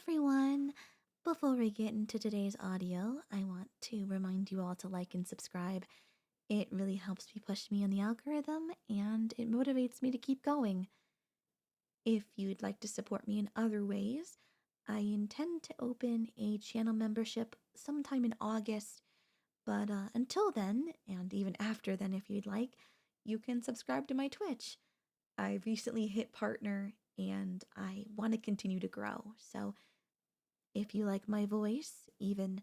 everyone! Before we get into today's audio, I want to remind you all to like and subscribe. It really helps me push me on the algorithm and it motivates me to keep going. If you'd like to support me in other ways, I intend to open a channel membership sometime in August, but until then, and even after then if you'd like, you can subscribe to my Twitch. I recently hit partner and I want to continue to grow, so if you like my voice, even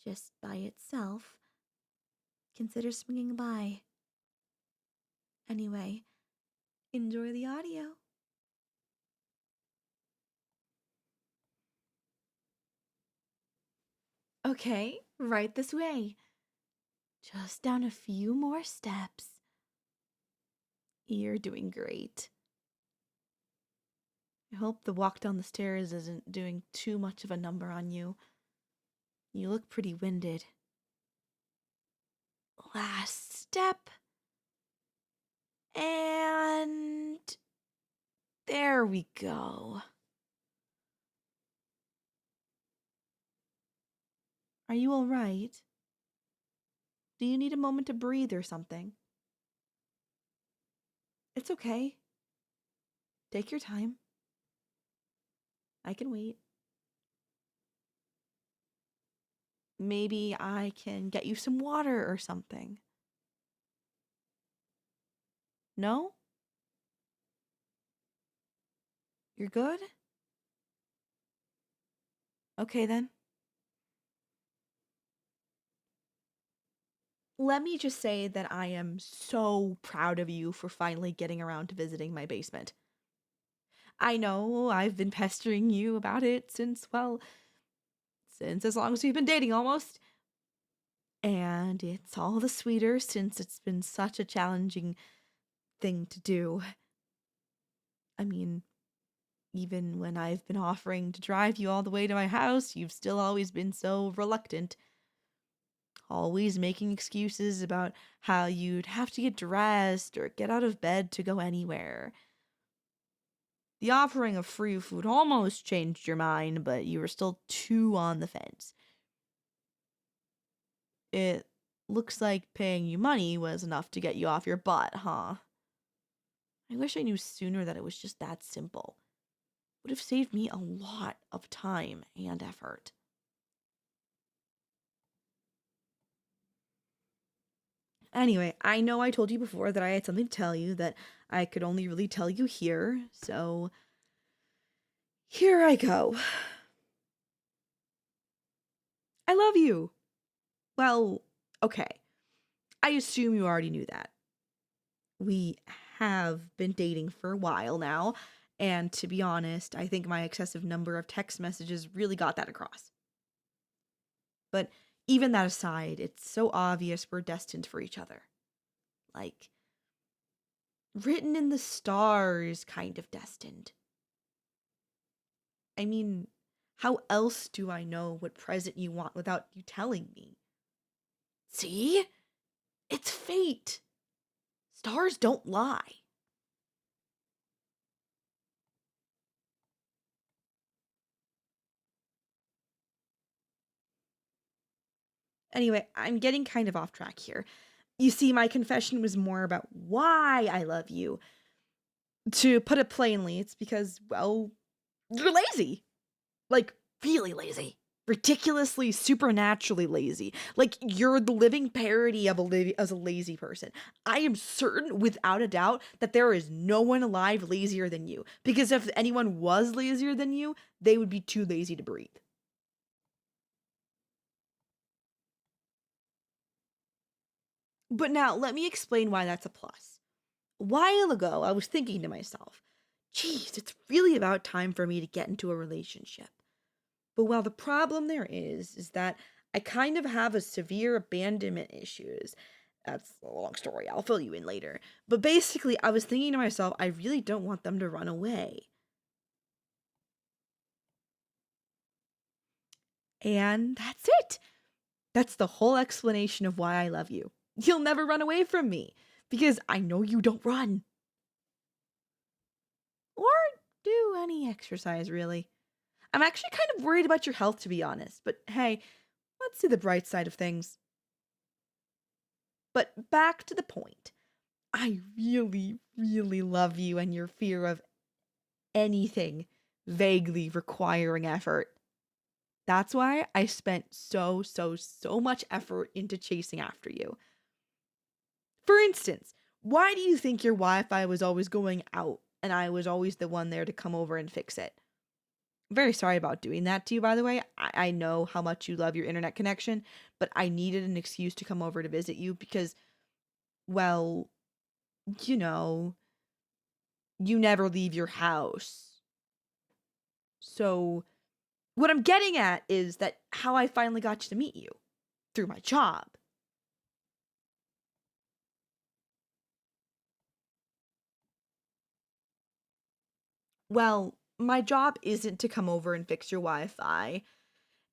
just by itself, consider swinging by. Anyway, enjoy the audio. Okay, right this way. Just down a few more steps. You're doing great. I hope the walk down the stairs isn't doing too much of a number on you. You look pretty winded. Last step. And there we go. Are you all right? Do you need a moment to breathe or something? It's okay. Take your time. I can wait. Maybe I can get you some water or something. No? You're good? Okay then. Let me just say that I am so proud of you for finally getting around to visiting my basement. I know I've been pestering you about it since as long as we've been dating almost. And it's all the sweeter since it's been such a challenging thing to do. I mean, even when I've been offering to drive you all the way to my house, you've still always been so reluctant. Always making excuses about how you'd have to get dressed or get out of bed to go anywhere. The offering of free food almost changed your mind, but you were still too on the fence. It looks like paying you money was enough to get you off your butt, huh? I wish I knew sooner that it was just that simple. Would have saved me a lot of time and effort. Anyway, I know I told you before that I had something to tell you that I could only really tell you here, so here I go. I love you. Well, okay. I assume you already knew that. We have been dating for a while now, and to be honest, I think my excessive number of text messages really got that across. But even that aside, it's so obvious we're destined for each other. Like, written in the stars kind of destined. I mean, how else do I know what present you want without you telling me? See? It's fate. Stars don't lie. Anyway, I'm getting kind of off track here. You see, my confession was more about why I love you. To put it plainly, it's because, well, you're lazy. Like, really lazy. Ridiculously, supernaturally lazy. Like, you're the living parody of as a lazy person. I am certain, without a doubt, that there is no one alive lazier than you. Because if anyone was lazier than you, they would be too lazy to breathe. But now, let me explain why that's a plus. A while ago, I was thinking to myself, geez, it's really about time for me to get into a relationship. But while the problem there is that I kind of have a severe abandonment issues. That's a long story. I'll fill you in later. But basically, I was thinking to myself, I really don't want them to run away. And that's it. That's the whole explanation of why I love you. You'll never run away from me because I know you don't run. Or do any exercise, really. I'm actually kind of worried about your health, to be honest. But hey, let's see the bright side of things. But back to the point. I really, really love you and your fear of anything vaguely requiring effort. That's why I spent so much effort into chasing after you. For instance, why do you think your Wi-Fi was always going out and I was always the one there to come over and fix it? Very sorry about doing that to you, by the way. I know how much you love your internet connection, but I needed an excuse to come over to visit you because, well, you know, you never leave your house. So, what I'm getting at is that how I finally got you to meet you through my job. Well, my job isn't to come over and fix your Wi Fi,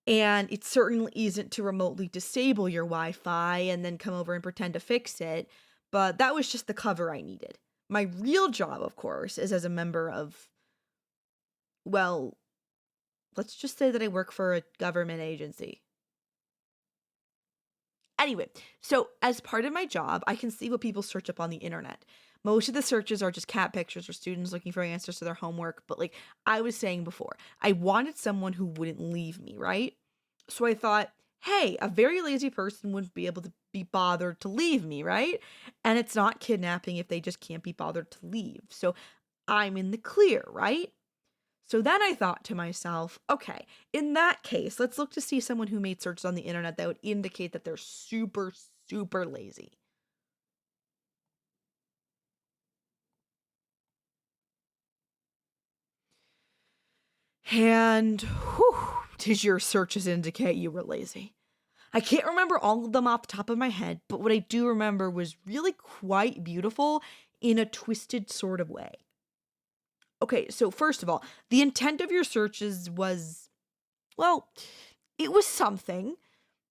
and it certainly isn't to remotely disable your Wi Fi and then come over and pretend to fix it, but that was just the cover I needed. My real job, of course, is as a member of, well, let's just say that I work for a government agency. Anyway, so as part of my job, I can see what people search up on the internet. Most of the searches are just cat pictures or students looking for answers to their homework. But like I was saying before, I wanted someone who wouldn't leave me, right? So I thought, hey, a very lazy person wouldn't be able to be bothered to leave me, right? And it's not kidnapping if they just can't be bothered to leave. So I'm in the clear, right? So then I thought to myself, okay, in that case, let's look to see someone who made searches on the internet that would indicate that they're super lazy. And whew, did your searches indicate you were lazy? I can't remember all of them off the top of my head, but what I do remember was really quite beautiful in a twisted sort of way. Okay, so first of all, the intent of your searches was, well, it was something.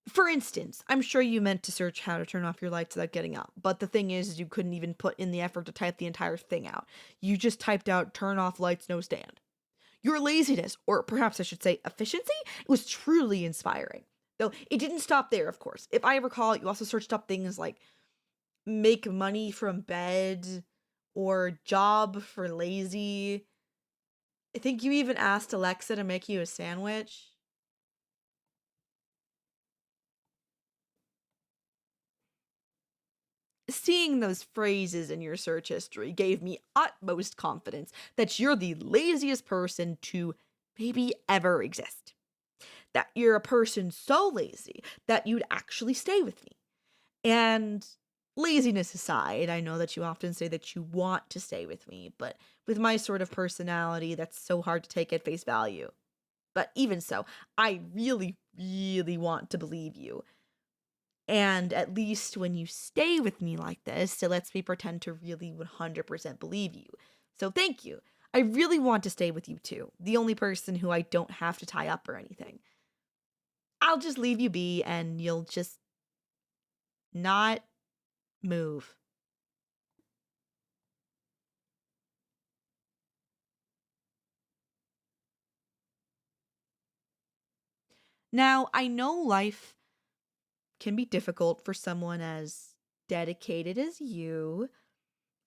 For instance, I'm sure you meant to search how to turn off your lights without getting up, but the thing is you couldn't even put in the effort to type the entire thing out. You just typed out turn off lights, no stand. Your laziness, or perhaps I should say efficiency, was truly inspiring. Though it didn't stop there, of course. If I recall, you also searched up things like make money from bed or job for lazy. I think you even asked Alexa to make you a sandwich. Seeing those phrases in your search history gave me utmost confidence that you're the laziest person to maybe ever exist. That you're a person so lazy that you'd actually stay with me. And laziness aside, I know that you often say that you want to stay with me, but with my sort of personality, that's so hard to take at face value. But even so, I really want to believe you. And at least when you stay with me like this, it lets me pretend to really 100% believe you. So thank you. I really want to stay with you too. The only person who I don't have to tie up or anything. I'll just leave you be and you'll just not move. Now, I know life can be difficult for someone as dedicated as you.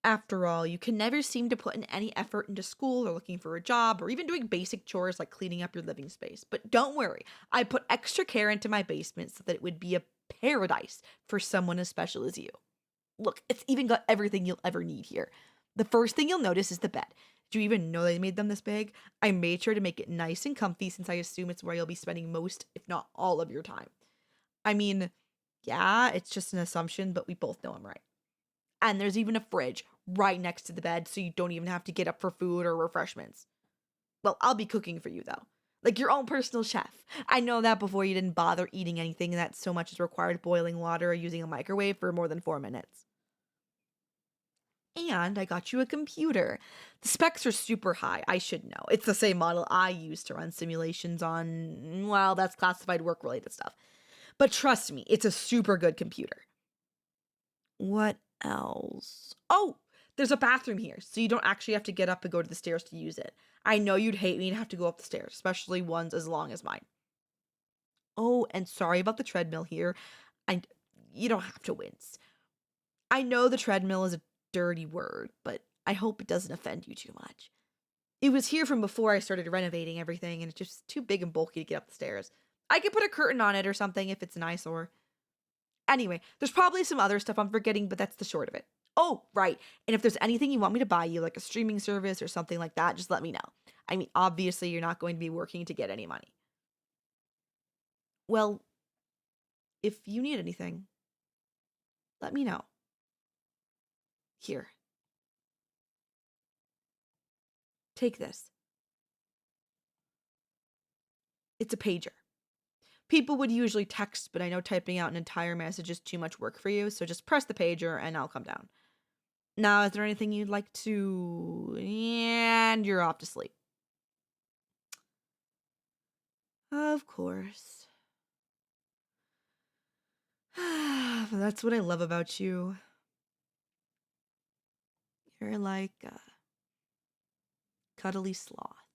After all, you can never seem to put in any effort into school or looking for a job or even doing basic chores like cleaning up your living space. But don't worry, I put extra care into my basement so that it would be a paradise for someone as special as you. Look, it's even got everything you'll ever need here. The first thing you'll notice is the bed. Do you even know they made them this big? I made sure to make it nice and comfy since I assume it's where you'll be spending most, if not all, of your time. I mean, yeah, it's just an assumption, but we both know I'm right. And there's even a fridge right next to the bed so you don't even have to get up for food or refreshments. Well, I'll be cooking for you though. Like your own personal chef. I know that before you didn't bother eating anything that so much as required boiling water or using a microwave for more than 4 minutes. And I got you a computer. The specs are super high, I should know. It's the same model I use to run simulations on, well, that's classified work related stuff. But trust me, it's a super good computer. What else? Oh, there's a bathroom here, so you don't actually have to get up and go to the stairs to use it. I know you'd hate me to have to go up the stairs, especially ones as long as mine. Oh, and sorry about the treadmill here. I You don't have to wince. I know the treadmill is a dirty word, but I hope it doesn't offend you too much. It was here from before I started renovating everything, and it's just too big and bulky to get up the stairs. I could put a curtain on it or something if it's an eyesore. Anyway, there's probably some other stuff I'm forgetting, but that's the short of it. Oh, right. And if there's anything you want me to buy you, like a streaming service or something like that, just let me know. I mean, obviously, you're not going to be working to get any money. Well, if you need anything, let me know. Here, take this. It's a pager. People would usually text, but I know typing out an entire message is too much work for you, so just press the pager and I'll come down. Now, is there anything you'd like to. And you're off to sleep. Of course. That's what I love about you. You're like a cuddly sloth.